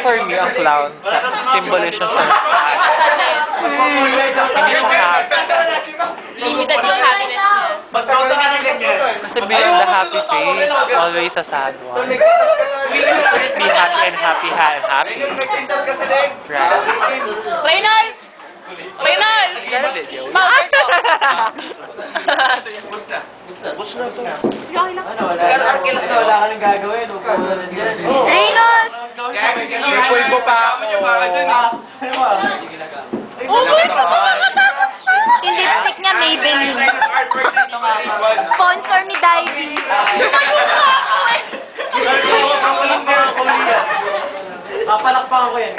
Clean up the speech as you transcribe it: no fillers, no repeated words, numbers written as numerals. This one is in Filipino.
for me, ang clown, symbol siya sa hindi siya happy. Limited yung happiness niya. Kasi beyond the happy face, always a sad one. Be happy and happy and happy. Right. Reynolds! Reynolds! Gana video. Powder to. Wala ka nang gagawin. Reynolds! May pulbo pa ako. Uy, yung lipstick niya, Maybelline. Sponsor ni Divey. Lumayo na ako eh! Papalakpakan ko yan.